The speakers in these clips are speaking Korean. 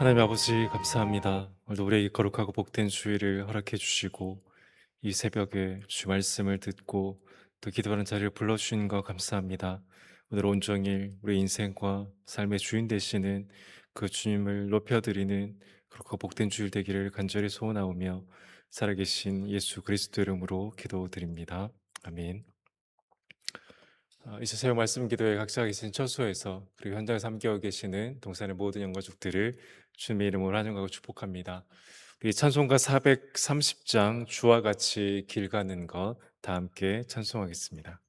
하나님 아버지 감사합니다. 오늘도 우리에게 거룩하고 복된 주일을 허락해 주시고 이 새벽에 주 말씀을 듣고 또 기도하는 자리를 불러주신 거 감사합니다. 오늘 온종일 우리 인생과 삶의 주인 되시는 그 주님을 높여드리는 그렇고 복된 주일 되기를 간절히 소원하오며 살아계신 예수 그리스도 이름으로 기도드립니다. 아멘. 이제 새벽 말씀 기도에 각자 계신 처소에서 그리고 현장에서 함께하고 계시는 동산의 모든 영가족들을 주님의 이름으로 환영하고 축복합니다. 우리 찬송가 430장 주와 같이 길 가는 것 다 함께 찬송하겠습니다.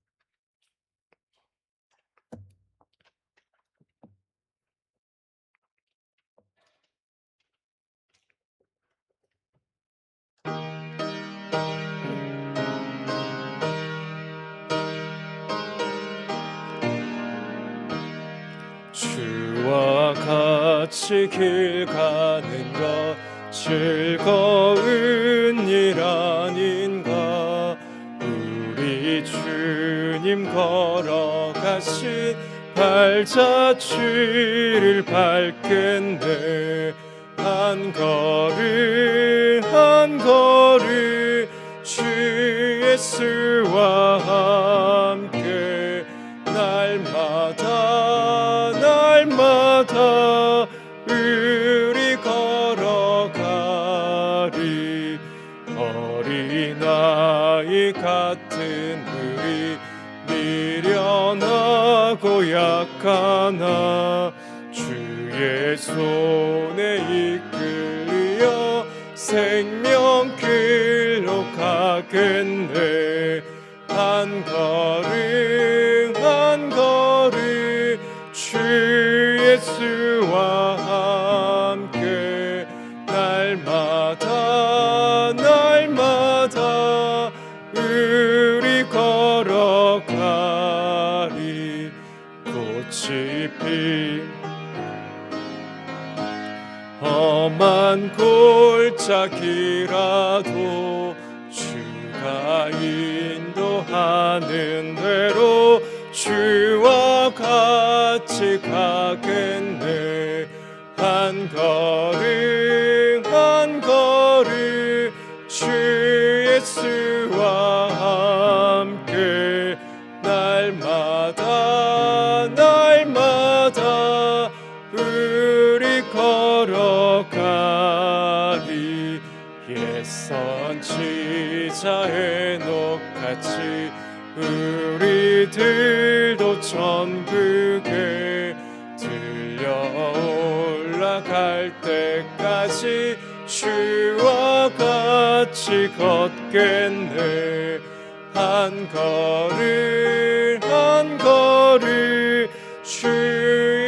주와 같이 길 가는 것 즐거운 일 아닌가. 우리 주님 걸어가신 발자취를 밟겠네. 한 걸음 한 걸음 주 예수와 함께 날마다 우리 걸어가리. 어린아이 같은 우리 미련하고 약하나 주의 손에 이끌려 생명길로 가겠네. 한 걸음 한 걸음 주 예수와 함께 날마다 우리 걸어가리. 꽃이 핀 험한 골짜기라도 주가 인도하는 대로 주와 같이 가겠네. 한 걸음 한 걸음 주 예수와 함께 날마다 우리 걸어가리. 옛 선지자 에녹같이 우리들도 천국에 들려 올라갈 때까지 주와 같이 걷겠네. 한 걸음 한 걸음 주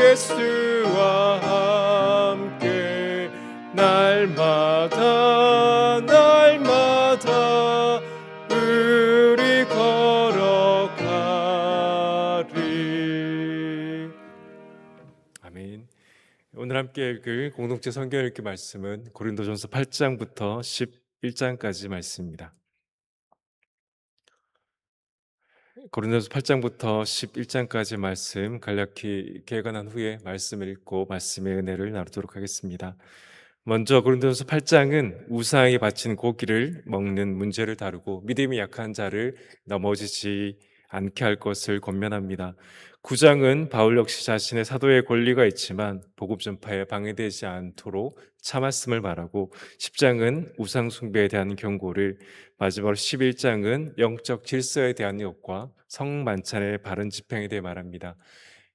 예수와 함께 날마다 우리 걸어가리. 아멘. 오늘 함께 읽을 공동체 성경 읽기 말씀은 고린도전서 8장부터 11장까지 말씀입니다. 고린도전서 8장부터 11장까지 말씀 간략히 개관한 후에 말씀을 읽고 말씀의 은혜를 나누도록 하겠습니다. 먼저 고린도전서 8장은 우상에게 바친 고기를 먹는 문제를 다루고 믿음이 약한 자를 넘어지지 않게 할 것을 권면합니다. 9장은 바울 역시 자신의 사도의 권리가 있지만 복음 전파에 방해되지 않도록 참았음을 말하고 10장은 우상 숭배에 대한 경고를, 마지막으로 11장은 영적 질서에 대한 것과 성만찬의 바른 집행에 대해 말합니다.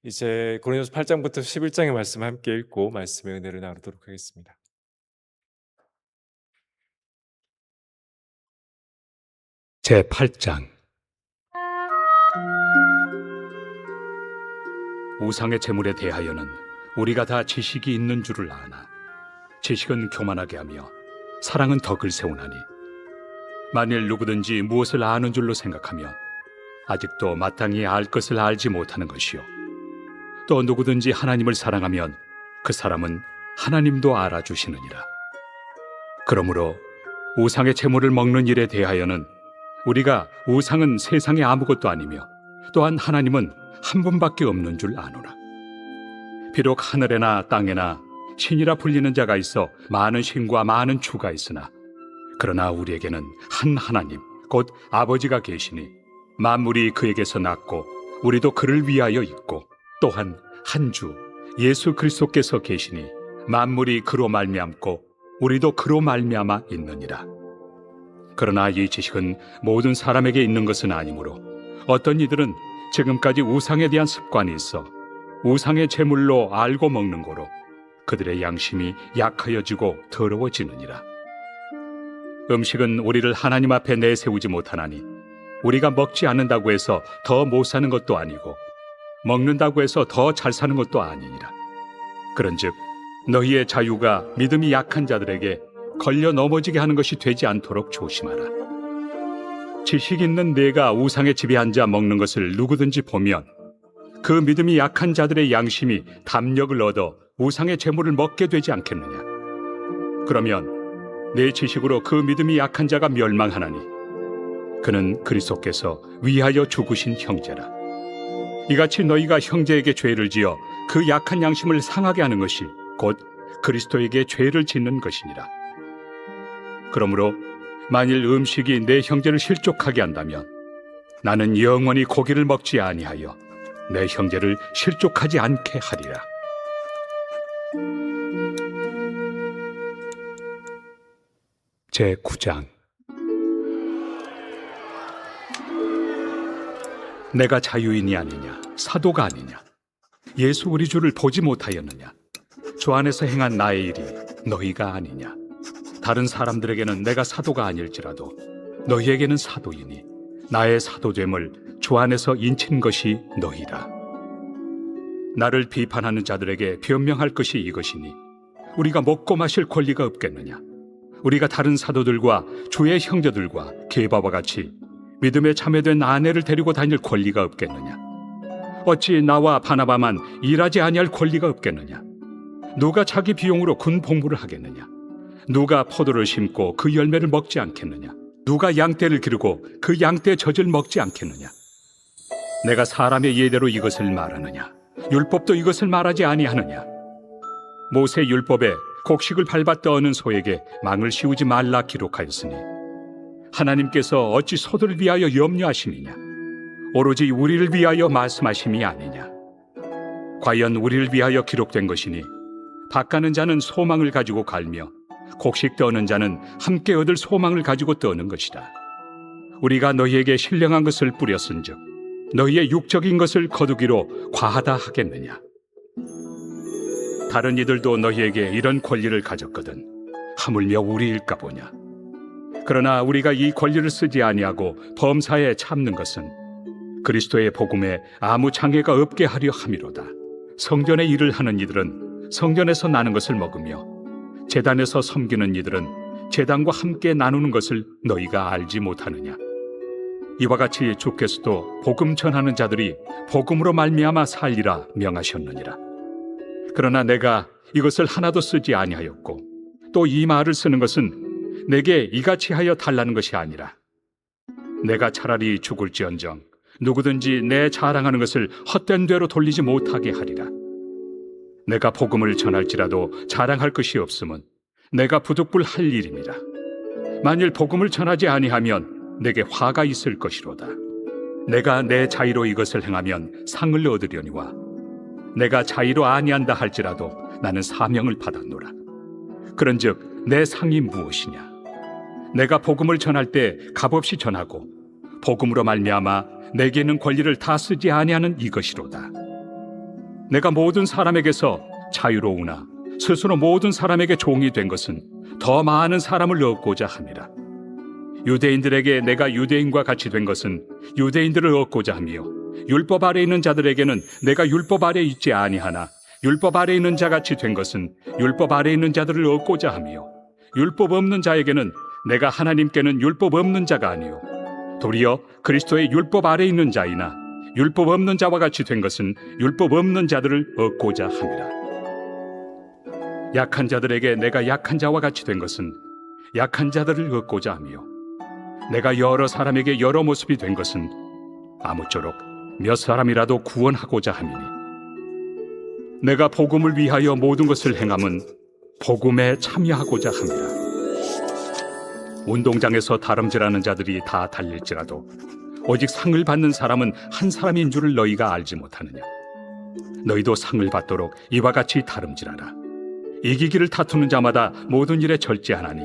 이제 고린도서 8장부터 11장의 말씀 함께 읽고 말씀의 은혜를 나누도록 하겠습니다. 제8장 우상의 제물에 대하여는 우리가 다 지식이 있는 줄을 아나 지식은 교만하게 하며 사랑은 덕을 세우나니 만일 누구든지 무엇을 아는 줄로 생각하면 아직도 마땅히 알 것을 알지 못하는 것이요 또 누구든지 하나님을 사랑하면 그 사람은 하나님도 알아주시느니라. 그러므로 우상의 제물을 먹는 일에 대하여는 우리가 우상은 세상에 아무것도 아니며 또한 하나님은 한 분밖에 없는 줄 아노라. 비록 하늘에나 땅에나 신이라 불리는 자가 있어 많은 신과 많은 주가 있으나 그러나 우리에게는 한 하나님 곧 아버지가 계시니 만물이 그에게서 났고 우리도 그를 위하여 있고 또한 한 주 예수 그리스도께서 계시니 만물이 그로 말미암고 우리도 그로 말미암아 있느니라. 그러나 이 지식은 모든 사람에게 있는 것은 아니므로 어떤 이들은 지금까지 우상에 대한 습관이 있어 우상의 제물로 알고 먹는 거로 그들의 양심이 약하여지고 더러워지느니라. 음식은 우리를 하나님 앞에 내세우지 못하나니 우리가 먹지 않는다고 해서 더 못 사는 것도 아니고 먹는다고 해서 더 잘 사는 것도 아니니라. 그런즉 너희의 자유가 믿음이 약한 자들에게 걸려 넘어지게 하는 것이 되지 않도록 조심하라. 지식 있는 네가 우상의 집에 앉아 먹는 것을 누구든지 보면 그 믿음이 약한 자들의 양심이 담력을 얻어 우상의 제물을 먹게 되지 않겠느냐. 그러면 내 지식으로 그 믿음이 약한 자가 멸망하나니 그는 그리스도께서 위하여 죽으신 형제라. 이같이 너희가 형제에게 죄를 지어 그 약한 양심을 상하게 하는 것이 곧 그리스도에게 죄를 짓는 것이니라. 그러므로 만일 음식이 내 형제를 실족하게 한다면 나는 영원히 고기를 먹지 아니하여 내 형제를 실족하지 않게 하리라. 제9장. 내가 자유인이 아니냐 사도가 아니냐 예수 우리 주를 보지 못하였느냐 주 안에서 행한 나의 일이 너희가 아니냐. 다른 사람들에게는 내가 사도가 아닐지라도 너희에게는 사도이니 나의 사도됨을 주 안에서 인친 것이 너희라. 나를 비판하는 자들에게 변명할 것이 이것이니 우리가 먹고 마실 권리가 없겠느냐. 우리가 다른 사도들과 주의 형제들과 게바와 같이 믿음에 참여된 아내를 데리고 다닐 권리가 없겠느냐. 어찌 나와 바나바만 일하지 아니할 권리가 없겠느냐. 누가 자기 비용으로 군 복무를 하겠느냐. 누가 포도를 심고 그 열매를 먹지 않겠느냐. 누가 양떼를 기르고 그 양떼의 젖을 먹지 않겠느냐. 내가 사람의 예대로 이것을 말하느냐. 율법도 이것을 말하지 아니하느냐. 모세 율법에 곡식을 밟아 떠오는 소에게 망을 씌우지 말라 기록하였으니 하나님께서 어찌 소들을 위하여 염려하심이냐. 오로지 우리를 위하여 말씀하심이 아니냐. 과연 우리를 위하여 기록된 것이니 밭가는 자는 소망을 가지고 갈며 곡식 떠는 자는 함께 얻을 소망을 가지고 떠는 것이다. 우리가 너희에게 신령한 것을 뿌렸은즉 너희의 육적인 것을 거두기로 과하다 하겠느냐. 다른 이들도 너희에게 이런 권리를 가졌거든 하물며 우리일까 보냐. 그러나 우리가 이 권리를 쓰지 아니하고 범사에 참는 것은 그리스도의 복음에 아무 장애가 없게 하려 함이로다. 성전의 일을 하는 이들은 성전에서 나는 것을 먹으며 제단에서 섬기는 이들은 제단과 함께 나누는 것을 너희가 알지 못하느냐. 이와 같이 주께서도 복음 전하는 자들이 복음으로 말미암아 살리라 명하셨느니라. 그러나 내가 이것을 하나도 쓰지 아니하였고 또 이 말을 쓰는 것은 내게 이같이 하여 달라는 것이 아니라 내가 차라리 죽을지언정 누구든지 내 자랑하는 것을 헛된 대로 돌리지 못하게 하리라. 내가 복음을 전할지라도 자랑할 것이 없음은 내가 부득불 할 일입니다. 만일 복음을 전하지 아니하면 내게 화가 있을 것이로다. 내가 내 자의로 이것을 행하면 상을 얻으려니와 내가 자의로 아니한다 할지라도 나는 사명을 받았노라. 그런즉 내 상이 무엇이냐. 내가 복음을 전할 때 값없이 전하고 복음으로 말미암아 내게 있는 권리를 다 쓰지 아니하는 이것이로다. 내가 모든 사람에게서 자유로우나 스스로 모든 사람에게 종이 된 것은 더 많은 사람을 얻고자 함이라. 유대인들에게 내가 유대인과 같이 된 것은 유대인들을 얻고자 하며 율법 아래 있는 자들에게는 내가 율법 아래 있지 아니하나 율법 아래 있는 자같이 된 것은 율법 아래 있는 자들을 얻고자 하며 율법 없는 자에게는 내가 하나님께는 율법 없는 자가 아니요 도리어 그리스도의 율법 아래 있는 자이나 율법 없는 자와 같이 된 것은 율법 없는 자들을 얻고자 함이라. 약한 자들에게 내가 약한 자와 같이 된 것은 약한 자들을 얻고자 하며 내가 여러 사람에게 여러 모습이 된 것은 아무쪼록 몇 사람이라도 구원하고자 함이니 내가 복음을 위하여 모든 것을 행함은 복음에 참여하고자 함이라. 운동장에서 다름질하는 자들이 다 달릴지라도 오직 상을 받는 사람은 한 사람인 줄을 너희가 알지 못하느냐. 너희도 상을 받도록 이와 같이 다름질하라. 이기기를 다투는 자마다 모든 일에 절제하나니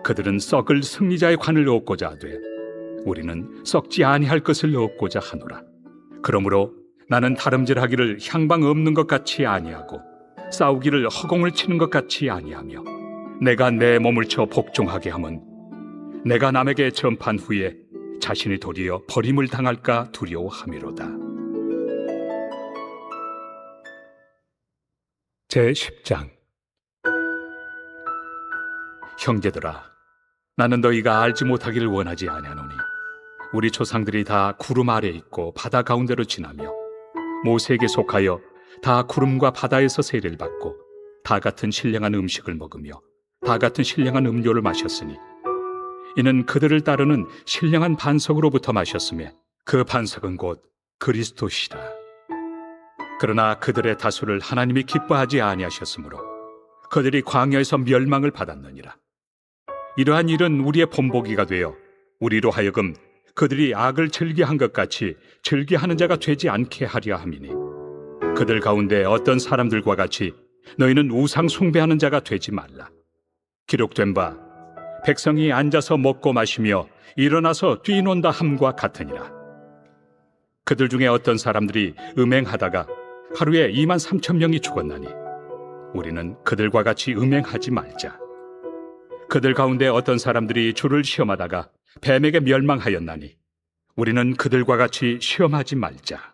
그들은 썩을 승리자의 관을 얻고자 하되 우리는 썩지 아니할 것을 얻고자 하노라. 그러므로 나는 다름질하기를 향방 없는 것 같이 아니하고 싸우기를 허공을 치는 것 같이 아니하며 내가 내 몸을 쳐 복종하게 함은 내가 남에게 전판 후에 자신이 도리어 버림을 당할까 두려워함이로다. 제10장. 형제들아, 나는 너희가 알지 못하기를 원하지 아니하노니 우리 조상들이 다 구름 아래 있고 바다 가운데로 지나며 모세에게 속하여 다 구름과 바다에서 세례를 받고 다 같은 신령한 음식을 먹으며 다 같은 신령한 음료를 마셨으니 이는 그들을 따르는 신령한 반석으로부터 마셨으며 그 반석은 곧 그리스도시라. 그러나 그들의 다수를 하나님이 기뻐하지 아니하셨으므로 그들이 광야에서 멸망을 받았느니라. 이러한 일은 우리의 본보기가 되어 우리로 하여금 그들이 악을 즐겨한 것 같이 즐겨하는 자가 되지 않게 하려 함이니 그들 가운데 어떤 사람들과 같이 너희는 우상 숭배하는 자가 되지 말라. 기록된 바 백성이 앉아서 먹고 마시며 일어나서 뛰논다 함과 같으니라. 그들 중에 어떤 사람들이 음행하다가 하루에 23,000명이 죽었나니 우리는 그들과 같이 음행하지 말자. 그들 가운데 어떤 사람들이 주를 시험하다가 뱀에게 멸망하였나니 우리는 그들과 같이 시험하지 말자.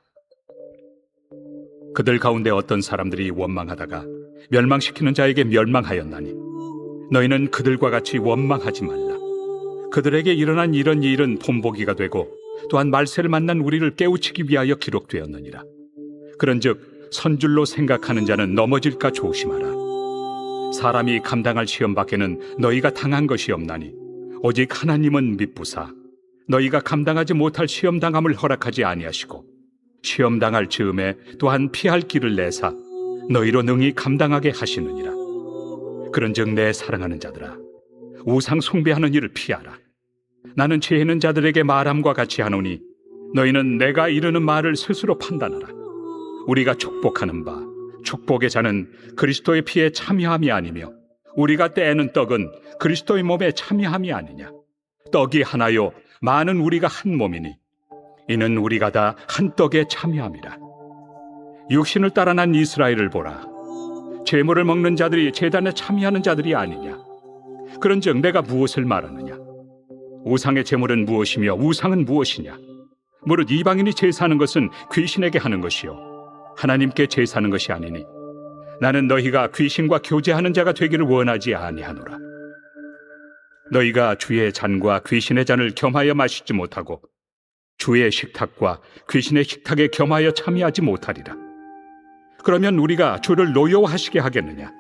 그들 가운데 어떤 사람들이 원망하다가 멸망시키는 자에게 멸망하였나니 너희는 그들과 같이 원망하지 말라. 그들에게 일어난 이런 일은 본보기가 되고 또한 말세를 만난 우리를 깨우치기 위하여 기록되었느니라. 그런즉 선줄로 생각하는 자는 넘어질까 조심하라. 사람이 감당할 시험 밖에는 너희가 당한 것이 없나니 오직 하나님은 미쁘사 너희가 감당하지 못할 시험 당함을 허락하지 아니하시고 시험 당할 즈음에 또한 피할 길을 내사 너희로 능히 감당하게 하시느니라. 그런즉 내 사랑하는 자들아, 우상 숭배하는 일을 피하라. 나는 지혜 있는 자들에게 말함과 같이 하노니 너희는 내가 이르는 말을 스스로 판단하라. 우리가 축복하는 바 축복의 자는 그리스도의 피에 참여함이 아니며 우리가 떼는 떡은 그리스도의 몸에 참여함이 아니냐. 떡이 하나요 많은 우리가 한 몸이니 이는 우리가 다 한 떡에 참여함이라. 육신을 따라 난 이스라엘을 보라. 제물을 먹는 자들이 제단에 참여하는 자들이 아니냐. 그런즉 내가 무엇을 말하느냐. 우상의 제물은 무엇이며 우상은 무엇이냐. 무릇 이방인이 제사하는 것은 귀신에게 하는 것이요 하나님께 제사하는 것이 아니니 나는 너희가 귀신과 교제하는 자가 되기를 원하지 아니하노라. 너희가 주의 잔과 귀신의 잔을 겸하여 마시지 못하고 주의 식탁과 귀신의 식탁에 겸하여 참여하지 못하리라. 그러면 우리가 주를 노여워하시게 하겠느냐.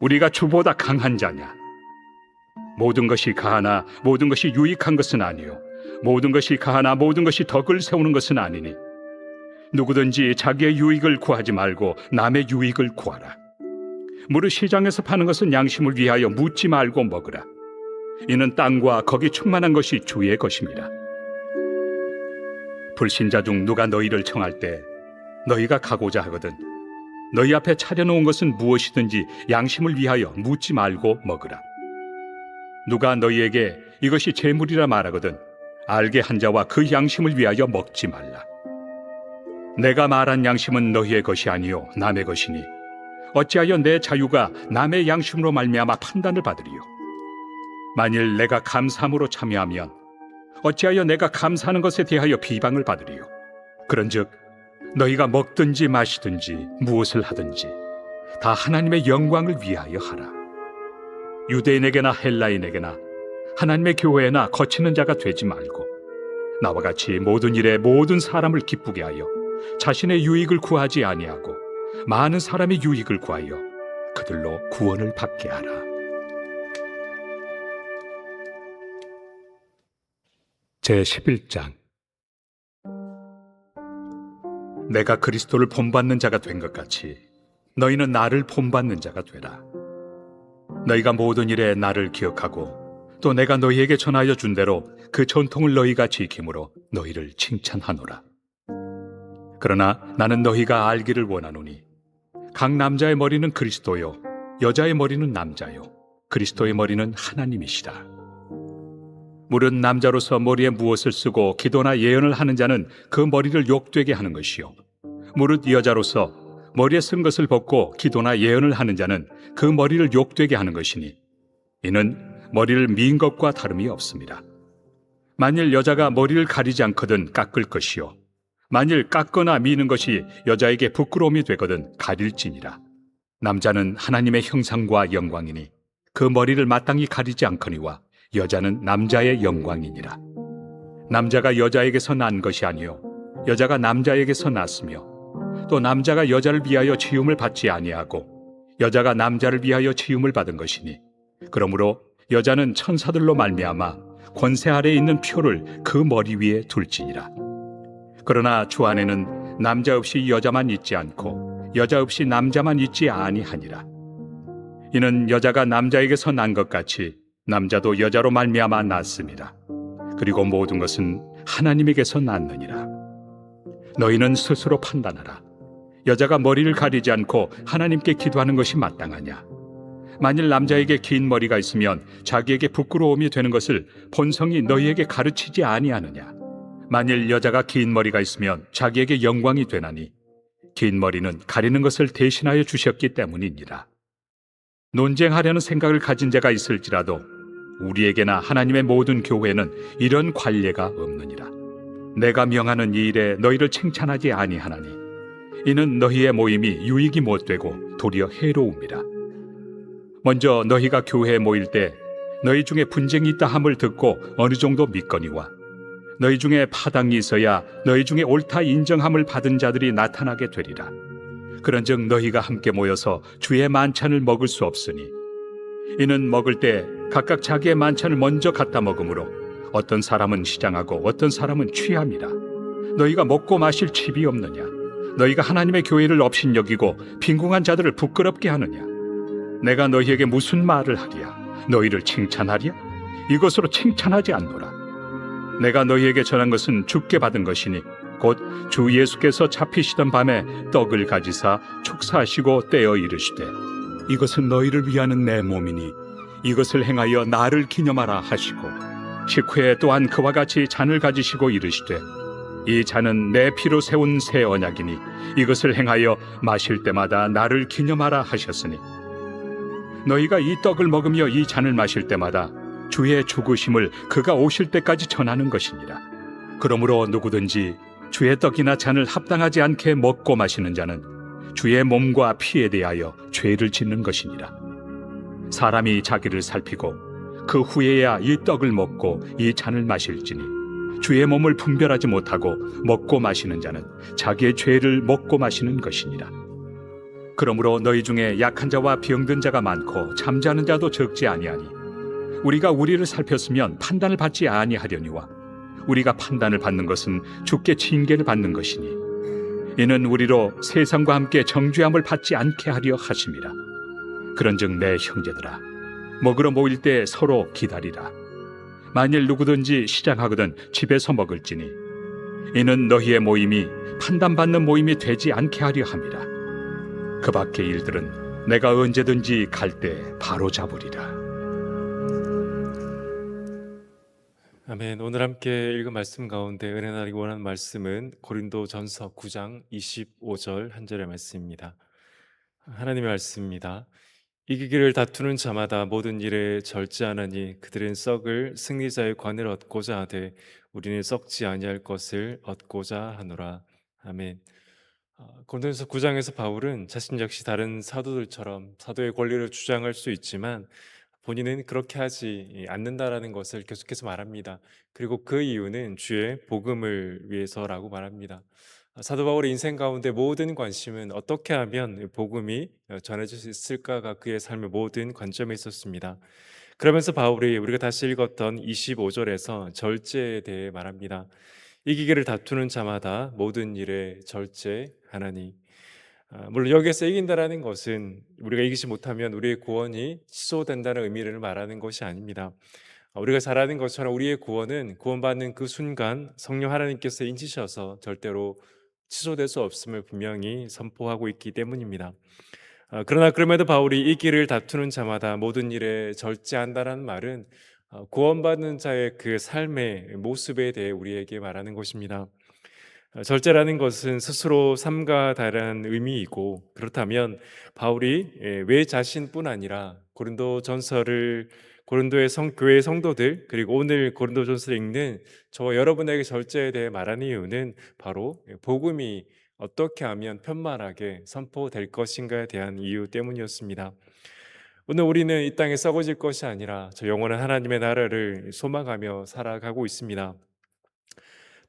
우리가 주보다 강한 자냐. 모든 것이 가하나 모든 것이 유익한 것은 아니요 모든 것이 가하나 모든 것이 덕을 세우는 것은 아니니 누구든지 자기의 유익을 구하지 말고 남의 유익을 구하라. 무릇 시장에서 파는 것은 양심을 위하여 묻지 말고 먹으라. 이는 땅과 거기 충만한 것이 주의 것입니다. 불신자 중 누가 너희를 청할 때 너희가 가고자 하거든 너희 앞에 차려놓은 것은 무엇이든지 양심을 위하여 묻지 말고 먹으라. 누가 너희에게 이것이 제물이라 말하거든 알게 한 자와 그 양심을 위하여 먹지 말라. 내가 말한 양심은 너희의 것이 아니요 남의 것이니 어찌하여 내 자유가 남의 양심으로 말미암아 판단을 받으리요. 만일 내가 감사함으로 참여하면 어찌하여 내가 감사하는 것에 대하여 비방을 받으리요. 그런즉 너희가 먹든지 마시든지 무엇을 하든지 다 하나님의 영광을 위하여 하라. 유대인에게나 헬라인에게나 하나님의 교회에나 거치는 자가 되지 말고 나와 같이 모든 일에 모든 사람을 기쁘게 하여 자신의 유익을 구하지 아니하고 많은 사람의 유익을 구하여 그들로 구원을 받게 하라. 제11장. 내가 그리스도를 본받는 자가 된 것 같이 너희는 나를 본받는 자가 되라. 너희가 모든 일에 나를 기억하고 또 내가 너희에게 전하여 준 대로 그 전통을 너희가 지킴으로 너희를 칭찬하노라. 그러나 나는 너희가 알기를 원하노니 각 남자의 머리는 그리스도요 여자의 머리는 남자요 그리스도의 머리는 하나님이시라. 무릇 남자로서 머리에 무엇을 쓰고 기도나 예언을 하는 자는 그 머리를 욕되게 하는 것이요 무릇 여자로서 머리에 쓴 것을 벗고 기도나 예언을 하는 자는 그 머리를 욕되게 하는 것이니 이는 머리를 미인 것과 다름이 없습니다. 만일 여자가 머리를 가리지 않거든 깎을 것이요 만일 깎거나 미는 것이 여자에게 부끄러움이 되거든 가릴지니라. 남자는 하나님의 형상과 영광이니 그 머리를 마땅히 가리지 않거니와 여자는 남자의 영광이니라. 남자가 여자에게서 난 것이 아니요 여자가 남자에게서 났으며 또 남자가 여자를 위하여 지음을 받지 아니하고 여자가 남자를 위하여 지음을 받은 것이니 그러므로 여자는 천사들로 말미암아 권세 아래에 있는 표를 그 머리 위에 둘지니라. 그러나 주 안에는 남자 없이 여자만 있지 않고 여자 없이 남자만 있지 아니하니라. 이는 여자가 남자에게서 난 것 같이 남자도 여자로 말미암아 났습니다. 그리고 모든 것은 하나님에게서 났느니라. 너희는 스스로 판단하라. 여자가 머리를 가리지 않고 하나님께 기도하는 것이 마땅하냐? 만일 남자에게 긴 머리가 있으면 자기에게 부끄러움이 되는 것을 본성이 너희에게 가르치지 아니하느냐? 만일 여자가 긴 머리가 있으면 자기에게 영광이 되나니 긴 머리는 가리는 것을 대신하여 주셨기 때문이니라. 논쟁하려는 생각을 가진 자가 있을지라도 우리에게나 하나님의 모든 교회는 이런 관례가 없느니라. 내가 명하는 이 일에 너희를 칭찬하지 아니하나니 이는 너희의 모임이 유익이 못되고 도리어 해로움이라. 먼저 너희가 교회에 모일 때 너희 중에 분쟁이 있다 함을 듣고 어느 정도 믿거니와 너희 중에 파당이 있어야 너희 중에 옳다 인정함을 받은 자들이 나타나게 되리라. 그런즉 너희가 함께 모여서 주의 만찬을 먹을 수 없으니 이는 먹을 때 각각 자기의 만찬을 먼저 갖다 먹으므로 어떤 사람은 시장하고 어떤 사람은 취함이라. 너희가 먹고 마실 칩이 없느냐? 너희가 하나님의 교회를 업신여기고 빈궁한 자들을 부끄럽게 하느냐? 내가 너희에게 무슨 말을 하랴? 너희를 칭찬하랴? 이것으로 칭찬하지 않노라. 내가 너희에게 전한 것은 주께 받은 것이니 곧 주 예수께서 잡히시던 밤에 떡을 가지사 축사하시고 떼어 이르시되 이것은 너희를 위하는 내 몸이니 이것을 행하여 나를 기념하라 하시고 식후에 또한 그와 같이 잔을 가지시고 이르시되 이 잔은 내 피로 세운 새 언약이니 이것을 행하여 마실 때마다 나를 기념하라 하셨으니 너희가 이 떡을 먹으며 이 잔을 마실 때마다 주의 죽으심을 그가 오실 때까지 전하는 것이니라. 그러므로 누구든지 주의 떡이나 잔을 합당하지 않게 먹고 마시는 자는 주의 몸과 피에 대하여 죄를 짓는 것이니라. 사람이 자기를 살피고 그 후에야 이 떡을 먹고 이 잔을 마실지니 주의 몸을 분별하지 못하고 먹고 마시는 자는 자기의 죄를 먹고 마시는 것이니라. 그러므로 너희 중에 약한 자와 병든 자가 많고 잠자는 자도 적지 아니하니 우리가 우리를 살폈으면 판단을 받지 아니하려니와 우리가 판단을 받는 것은 주께 징계를 받는 것이니 이는 우리로 세상과 함께 정죄함을 받지 않게 하려 하심이라. 그런즉 내 형제들아 먹으러 모일 때 서로 기다리라. 만일 누구든지 시장하거든 집에서 먹을지니 이는 너희의 모임이 판단받는 모임이 되지 않게 하려 함이라. 그 밖의 일들은 내가 언제든지 갈 때 바로 잡으리라. 아멘. 오늘 함께 읽은 말씀 가운데 은혜 나기 원하는 말씀은 고린도전서 9장 25절 한 절의 말씀입니다. 하나님의 말씀입니다. 이기기를 다투는 자마다 모든 일에 절제하나니 그들은 썩을 승리자의 관을 얻고자 하되 우리는 썩지 아니할 것을 얻고자 하노라. 아멘. 고린도전서 9장에서 바울은 자신 역시 다른 사도들처럼 사도의 권리를 주장할 수 있지만 본인은 그렇게 하지 않는다라는 것을 계속해서 말합니다. 그리고 그 이유는 주의 복음을 위해서라고 말합니다. 사도 바울의 인생 가운데 모든 관심은 어떻게 하면 복음이 전해질 수 있을까가 그의 삶의 모든 관점에 있었습니다. 그러면서 바울이 우리가 다시 읽었던 25절에서 절제에 대해 말합니다. 이기기를 다투는 자마다 모든 일에 절제하나니. 물론 여기에서 이긴다라는 것은 우리가 이기지 못하면 우리의 구원이 취소된다는 의미를 말하는 것이 아닙니다. 우리가 잘 아는 것처럼 우리의 구원은 구원받는 그 순간 성령 하나님께서 인치셔서 절대로 취소될 수 없음을 분명히 선포하고 있기 때문입니다. 그러나 그럼에도 바울이 이 길을 다투는 자마다 모든 일에 절제한다라는 말은 구원받는 자의 그 삶의 모습에 대해 우리에게 말하는 것입니다. 절제라는 것은 스스로 삼가 다라는 의미이고, 그렇다면 바울이 왜 자신뿐 아니라 고린도의 교회 성도들, 그리고 오늘 고린도전서를 읽는 저와 여러분에게 절제에 대해 말하는 이유는 바로 복음이 어떻게 하면 편만하게 선포될 것인가에 대한 이유 때문이었습니다. 오늘 우리는 이 땅에 썩어질 것이 아니라 저 영원한 하나님의 나라를 소망하며 살아가고 있습니다.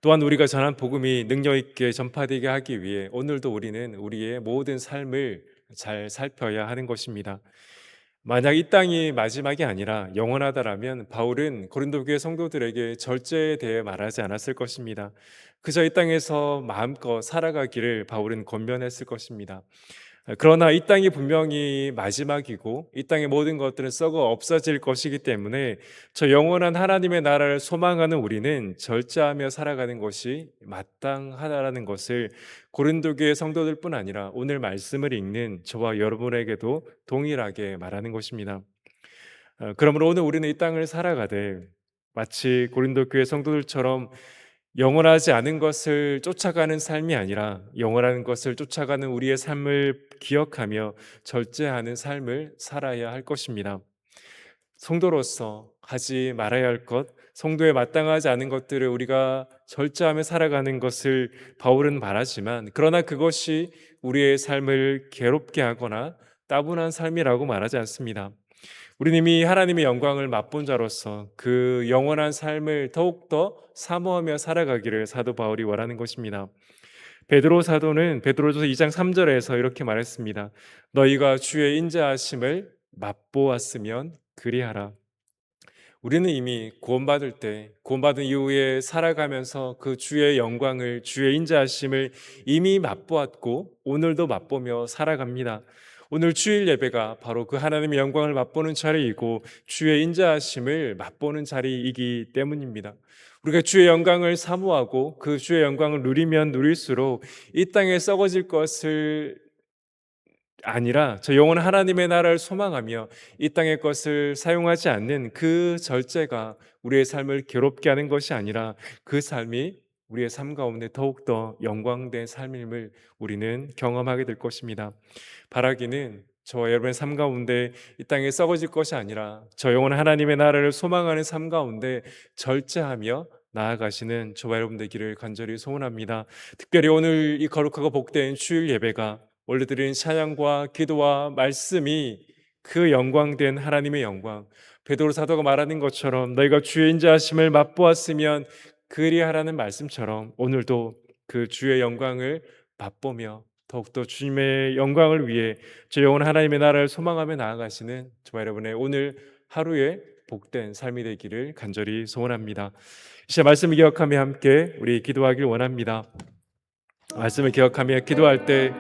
또한 우리가 전한 복음이 능력 있게 전파되게 하기 위해 오늘도 우리는 우리의 모든 삶을 잘 살펴야 하는 것입니다. 만약 이 땅이 마지막이 아니라 영원하다라면 바울은 고린도 교회 성도들에게 절제에 대해 말하지 않았을 것입니다. 그저 이 땅에서 마음껏 살아가기를 바울은 권면했을 것입니다. 그러나 이 땅이 분명히 마지막이고 이 땅의 모든 것들은 썩어 없어질 것이기 때문에 저 영원한 하나님의 나라를 소망하는 우리는 절제하며 살아가는 것이 마땅하다라는 것을 고린도 교회 성도들뿐 아니라 오늘 말씀을 읽는 저와 여러분에게도 동일하게 말하는 것입니다. 그러므로 오늘 우리는 이 땅을 살아가되 마치 고린도 교회 성도들처럼 영원하지 않은 것을 쫓아가는 삶이 아니라 영원한 것을 쫓아가는 우리의 삶을 기억하며 절제하는 삶을 살아야 할 것입니다. 성도로서 하지 말아야 할 것, 성도에 마땅하지 않은 것들을 우리가 절제하며 살아가는 것을 바울은 말하지만, 그러나 그것이 우리의 삶을 괴롭게 하거나 따분한 삶이라고 말하지 않습니다. 우리는 이미 하나님의 영광을 맛본 자로서 그 영원한 삶을 더욱더 사모하며 살아가기를 사도 바울이 원하는 것입니다. 베드로 사도는 베드로전서 2장 3절에서 이렇게 말했습니다. 너희가 주의 인자하심을 맛보았으면 그리하라. 우리는 이미 구원받은 이후에 살아가면서 그 주의 영광을, 주의 인자하심을 이미 맛보았고 오늘도 맛보며 살아갑니다. 오늘 주일 예배가 바로 그 하나님의 영광을 맛보는 자리이고 주의 인자하심을 맛보는 자리이기 때문입니다. 우리가 주의 영광을 사모하고 그 주의 영광을 누리면 누릴수록 이 땅에 썩어질 것을 아니라 저 영원한 하나님의 나라를 소망하며 이 땅의 것을 사용하지 않는 그 절제가 우리의 삶을 괴롭게 하는 것이 아니라 그 삶이 우리의 삶 가운데 더욱더 영광된 삶임을 우리는 경험하게 될 것입니다. 바라기는 저와 여러분의 삶 가운데 이 땅에 썩어질 것이 아니라 저 영원한 하나님의 나라를 소망하는 삶 가운데 절제하며 나아가시는 저와 여러분 되기를 간절히 소원합니다. 특별히 오늘 이 거룩하고 복된 주일 예배가 원래 드린 찬양과 기도와 말씀이 그 영광된 하나님의 영광, 베드로 사도가 말하는 것처럼 너희가 주의 인자하심을 맛보았으면 그리하라는 말씀처럼 오늘도 그 주의 영광을 맛보며 더욱더 주님의 영광을 위해 저 영원한 하나님의 나라를 소망하며 나아가시는 저와 여러분의 오늘 하루의 복된 삶이 되기를 간절히 소원합니다. 이제 말씀을 기억하며 함께 우리 기도하길 원합니다. 말씀을 기억하며 기도할 때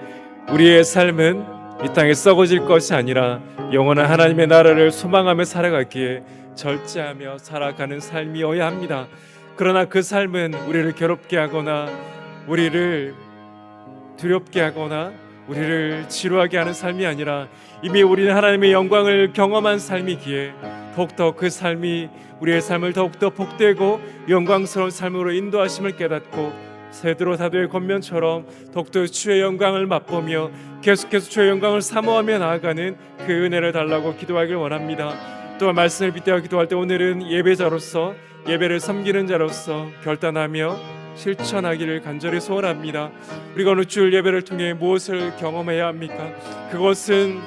우리의 삶은 이 땅에 썩어질 것이 아니라 영원한 하나님의 나라를 소망하며 살아가기에 절제하며 살아가는 삶이어야 합니다. 그러나 그 삶은 우리를 괴롭게 하거나 우리를 두렵게 하거나 우리를 지루하게 하는 삶이 아니라 이미 우리는 하나님의 영광을 경험한 삶이기에 더욱더 그 삶이 우리의 삶을 더욱더 복되고 영광스러운 삶으로 인도하심을 깨닫고 베드로 사도의 권면처럼 더욱더 주의 영광을 맛보며 계속해서 주의 영광을 사모하며 나아가는 그 은혜를 달라고 기도하길 원합니다. 또한 말씀을 빗대어 기도할 때 오늘은 예배자로서 예배를 섬기는 자로서 결단하며 실천하기를 간절히 소원합니다. 우리가 오늘 주일 예배를 통해 무엇을 경험해야 합니까? 그것은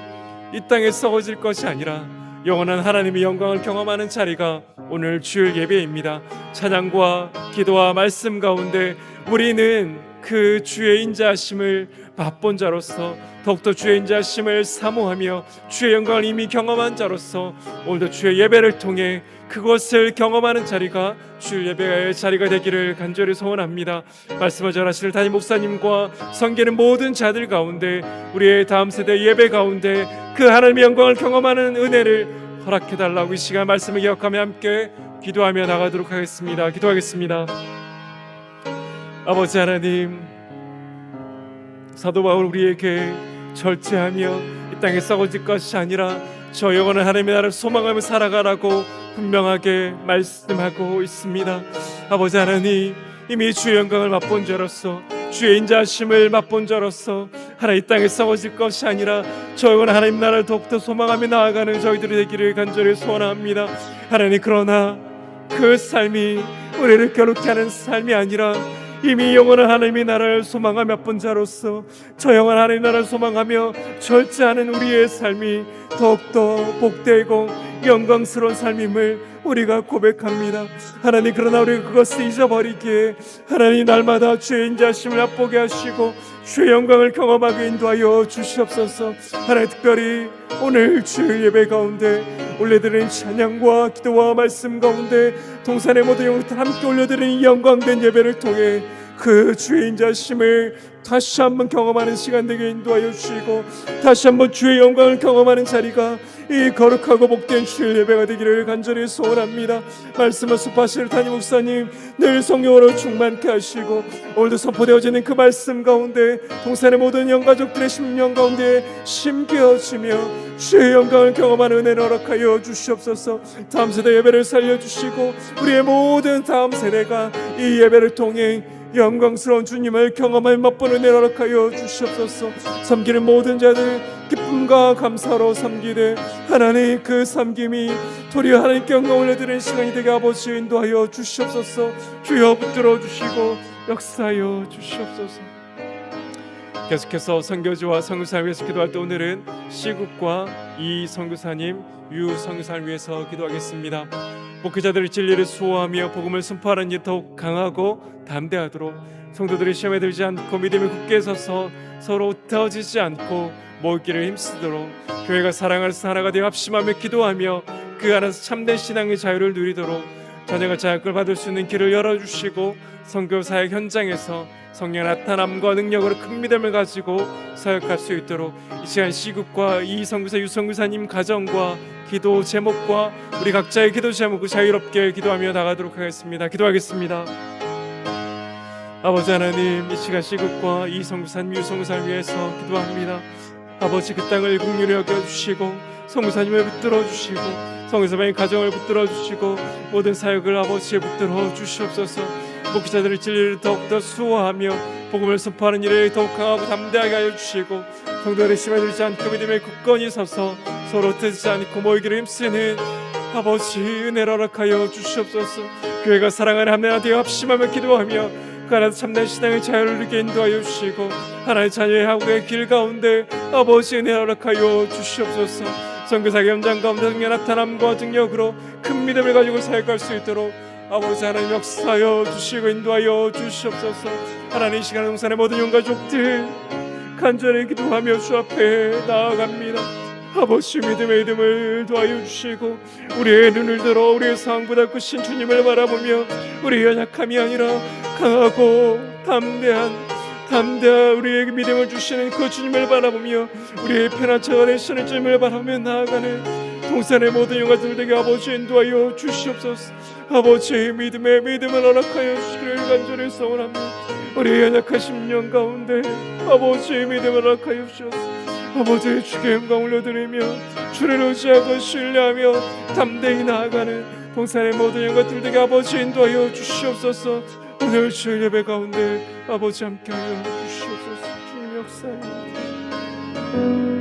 이 땅에 썩어질 것이 아니라 영원한 하나님의 영광을 경험하는 자리가 오늘 주일 예배입니다. 찬양과 기도와 말씀 가운데 우리는 그 주의 인자하심을 맛본 자로서 더욱더 주의 인자하심을 사모하며 주의 영광을 이미 경험한 자로서 오늘도 주의 예배를 통해 그것을 경험하는 자리가 주일 예배의 자리가 되기를 간절히 소원합니다. 말씀을 전하시는 담임 목사님과 섬기는 모든 자들 가운데 우리의 다음 세대 예배 가운데 그 하나님의 영광을 경험하는 은혜를 허락해달라고 이 시간 말씀을 기억하며 함께 기도하며 나가도록 하겠습니다. 기도하겠습니다. 아버지 하나님, 사도 바울 우리에게 절제하며 이 땅에 썩어질 것이 아니라 저 영원한 하나님의 나라를 소망하며 살아가라고 분명하게 말씀하고 있습니다. 아버지 하나님, 이미 주의 영광을 맛본 자로서 주의 인자하심을 맛본 자로서 하나님 이 땅에 썩어질 것이 아니라 저 영원한 하나님 나라를 더욱더 소망하며 나아가는 저희들이 되기를 간절히 소원합니다. 하나님, 그러나 그 삶이 우리를 괴롭게 하는 삶이 아니라 이미 영원한 하나님의 나라를 소망하며 본 자로서 저 영원한 하나님의 나라를 소망하며 절제하는 우리의 삶이 더욱더 복되고 영광스러운 삶임을 우리가 고백합니다. 하나님, 그러나 우리가 그것을 잊어버리기에 하나님 날마다 주의 인자하심을 맛보게 하시고 주의 영광을 경험하게 인도하여 주시옵소서. 하나님, 특별히 오늘 주의 예배 가운데 올려드리는 찬양과 기도와 말씀 가운데 동산의 모든 영혼들 함께 올려드리는 영광된 예배를 통해 그 주의 인자심을 다시 한번 경험하는 시간 되게 인도하여 주시고 다시 한번 주의 영광을 경험하는 자리가 이 거룩하고 복된 주일 예배가 되기를 간절히 소원합니다. 말씀을 습하실 담임 목사님 늘 성령으로 충만케 하시고 오늘도 선포되어지는 그 말씀 가운데 동산의 모든 영가족들의 심령 가운데 심겨지며 주의 영광을 경험하는 은혜를 허락하여 주시옵소서. 다음 세대 예배를 살려주시고 우리의 모든 다음 세대가 이 예배를 통해 영광스러운 주님을 경험할 맛보는 은혜를 허락하여 주시옵소서. 섬기는 모든 자들 기쁨과 감사로 섬기되 하나님 그 섬김이 도리어 하나님께 영광을 올려드리는 시간이 되게 아버지 인도하여 주시옵소서. 주여 붙들어 주시고 역사하여 주시옵소서. 계속해서 선교지와 선교사를 위해서 기도할 때 오늘은 시국과 이 선교사님 유 선교사를 위해서 기도하겠습니다. 목회자들이 진리를 수호하며 복음을 선포하는 일 더욱 강하고 담대하도록 성도들이 시험에 들지 않고 믿음에 굳게 서서 서로 흩어지지 않고 모이기를 힘쓰도록 교회가 사랑하는 하나가 되어 합심하며 기도하며 그 안에서 참된 신앙의 자유를 누리도록 자녀가 자격을 받을 수 있는 길을 열어주시고 선교 사역 현장에서 성령 나타남과 능력으로 큰 믿음을 가지고 사역할 수 있도록 이 시간 시국과 이 선교사 유선교사님 가정과 기도 제목과 우리 각자의 기도 제목을 자유롭게 기도하며 나가도록 하겠습니다. 기도하겠습니다. 아버지 하나님, 이 시간 시국과 이 선교사님 유선교사를 위해서 기도합니다. 아버지, 그 땅을 긍휼히 여겨주시고 선교사님을 붙들어 주시고 선교사님의 가정을 붙들어 주시고 모든 사역을 아버지에 붙들어 주시옵소서. 목회자들의 진리를 더욱더 수호하며 복음을 선포하는 일에 더욱 강하고 담대하게 하여 주시고 성도들의 심에 들지 않고 믿음에 굳건히 서서 서로 뜨지 않고 모이기를 힘쓰는 아버지 은혜를 허락하여 주시옵소서. 교회가 사랑하는 하나님 되어 합심하며 기도하며 그 안에서 참된 신앙의 자유를 누리게 인도하여 주시고 하나님의 자녀의 하고의 길 가운데 아버지 은혜를 허락하여 주시옵소서. 선교사의 현장 가운데 성령 나타남과 능력으로 큰 믿음을 가지고 사역할 수 있도록 아버지 하나님 역사하여 주시고 인도하여 주시옵소서. 하나님, 이 시간 동산의 모든 영가족들 간절히 기도하며 주 앞에 나아갑니다. 아버지, 믿음의 이름을 도와여 주시고 우리의 눈을 들어 우리의 상황보다 크신 주님을 바라보며 우리의 연약함이 아니라 강하고 담대한 우리에게 믿음을 주시는 그 주님을 바라보며 우리의 편한 처가 되시는 주님을 바라보며 나아가는 동산의 모든 영가들에게 아버지 인도하여 주시옵소서. 아버지, 믿음을 허락하여 주시기를 간절히 소원합니다. 우리의 연약한 심령 가운데 아버지 믿음을 허락하여 주시옵소서. 아버지, 주께 영광 올려드리며 주를 의지하고 신뢰하며 담대히 나아가는 동산의 모든 영가들에게 아버지 인도하여 주시옵소서. 오늘 주의 예배 가운데 아버지 함께하여 주시옵소서. 주님 역사에